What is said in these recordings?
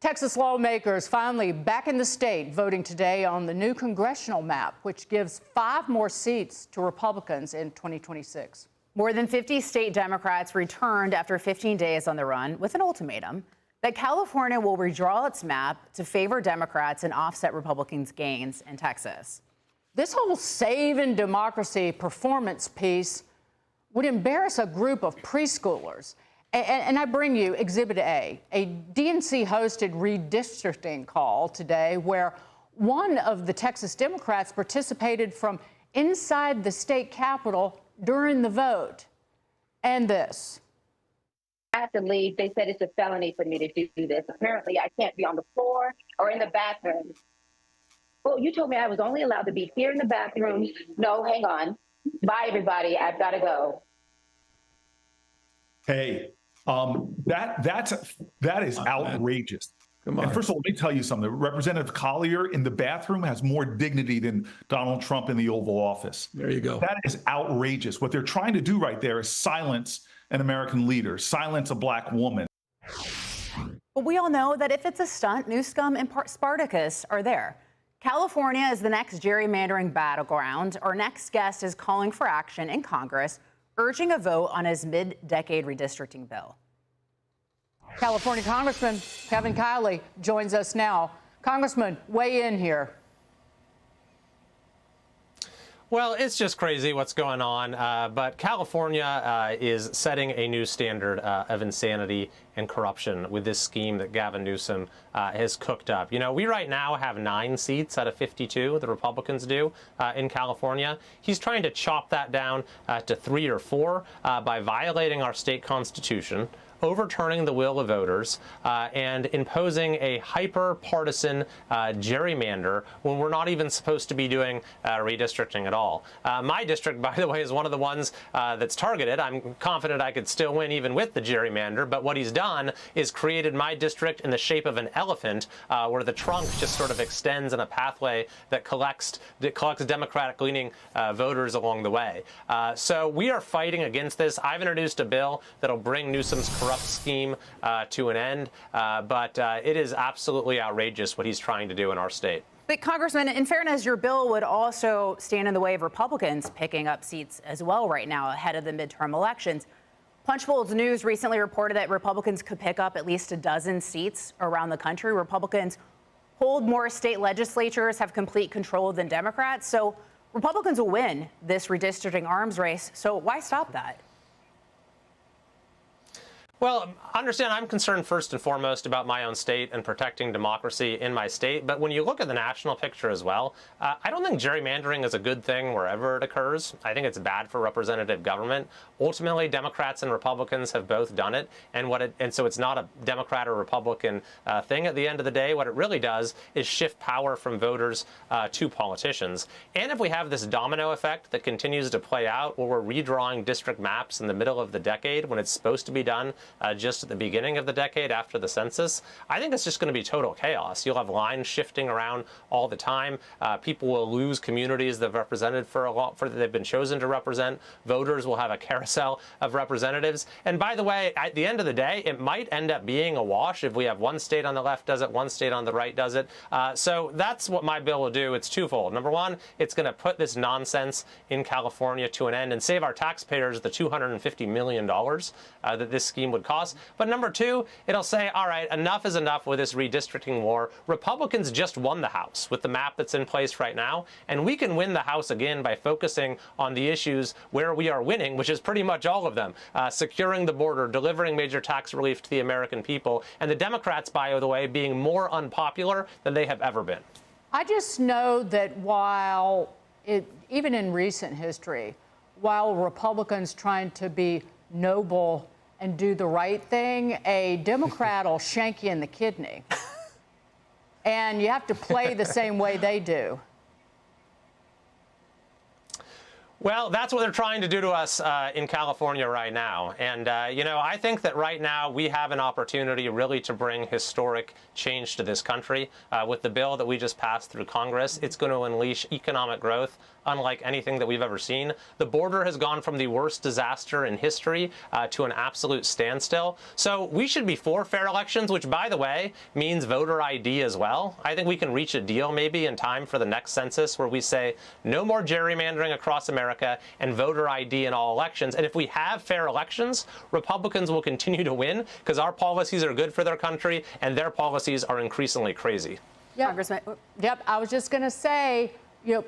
Texas lawmakers finally back in the state voting today on the new congressional map, which gives 5 more seats to Republicans in 2026. More than 50 state Democrats returned after 15 days on the run with an ultimatum that California will redraw its map to favor Democrats and offset Republicans' gains in Texas. This whole saving democracy performance piece would embarrass a group of preschoolers. And I bring you Exhibit A DNC-hosted redistricting call today where one of the Texas Democrats participated from inside the state capitol during the vote. And this. I have to leave. They said it's a felony for me to do this. Apparently, I can't be on the floor or in the bathroom. Well, you told me I was only allowed to be here in the bathroom. No, hang on. Bye, everybody. I've got to go. Hey, that is outrageous. Come on. And first of all, let me tell you something. Representative Collier in the bathroom has more dignity than Donald Trump in the Oval Office. There you go. That is outrageous. What they're trying to do right there is silence an American leader, silence a black woman. But we all know that if it's a stunt, Newsome and Spartacus are there. California is the next gerrymandering battleground. Our next guest is calling for action in Congress, urging a vote on his mid-decade redistricting bill. California Congressman Kevin Kiley joins us now. Congressman, weigh in here. Well, it's just crazy what's going on, but California is setting a new standard of insanity and corruption with this scheme that Gavin Newsom has cooked up. You know, we right now have 9 seats out of 52, the Republicans do, in California. He's trying to chop that down to 3 or 4 by violating our state constitution, overturning the will of voters, and imposing a hyper-partisan gerrymander when we're not even supposed to be doing redistricting at all. My district, by the way, is one of the ones that's targeted. I'm confident I could still win even with the gerrymander, but what he's done is created my district in the shape of an elephant, where the trunk just sort of extends in a pathway that collects Democratic-leaning voters along the way. So we are fighting against this. I've introduced a bill that'll bring Newsom's corrupt scheme to an end, but it is absolutely outrageous what he's trying to do in our state. But Congressman, in fairness, your bill would also stand in the way of Republicans picking up seats as well right now ahead of the midterm elections. Punchbowl's News recently reported that Republicans could pick up at least a dozen seats around the country. Republicans hold more state legislatures, have complete control than Democrats. So Republicans will win this redistricting arms race. So why stop that? Well, understand I'm concerned first and foremost about my own state and protecting democracy in my state. But when you look at the national picture as well, I don't think gerrymandering is a good thing wherever it occurs. I think it's bad for representative government. Ultimately, Democrats and Republicans have both done it. And so it's not a Democrat or Republican thing at the end of the day. What it really does is shift power from voters to politicians. And if we have this domino effect that continues to play out where we're redrawing district maps in the middle of the decade when it's supposed to be done just at the beginning of the decade after the census, I think it's just going to be total chaos. You'll have lines shifting around all the time. People will lose communities they've represented they've been chosen to represent. Voters will have a carousel of representatives. And by the way, at the end of the day, it might end up being a wash if we have one state on the left does it, one state on the right does it. So that's what my bill will do. It's twofold. Number one, it's going to put this nonsense in California to an end and save our taxpayers the $250 million that this scheme would cost. But number two, it'll say, all right, enough is enough with this redistricting war. Republicans just won the House with the map that's in place right now, and we can win the House again by focusing on the issues where we are winning, which is pretty much all of them. Securing the border, delivering major tax relief to the American people, and the Democrats, by the way, being more unpopular than they have ever been. I just know that even in recent history, while Republicans trying to be noble and do the right thing, a Democrat will shank you in the kidney. And you have to play the same way they do. Well, that's what they're trying to do to us in California right now. And, I think that right now we have an opportunity really to bring historic change to this country. With the bill that we just passed through Congress, it's going to unleash economic growth unlike anything that we've ever seen. The border has gone from the worst disaster in history to an absolute standstill. So we should be for fair elections, which, by the way, means voter ID as well. I think we can reach a deal maybe in time for the next census where we say no more gerrymandering across America and voter ID in all elections. And if we have fair elections, Republicans will continue to win because our policies are good for their country and their policies are increasingly crazy. Yep. Congressman. Yep. I was just going to say,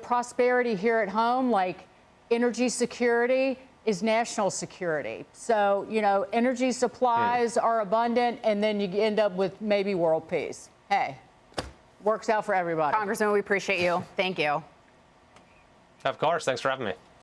prosperity here at home, like energy security, is national security. So, energy supplies are abundant, and then you end up with maybe world peace. Hey, works out for everybody. Congressman, we appreciate you. Thank you. Of course. Thanks for having me.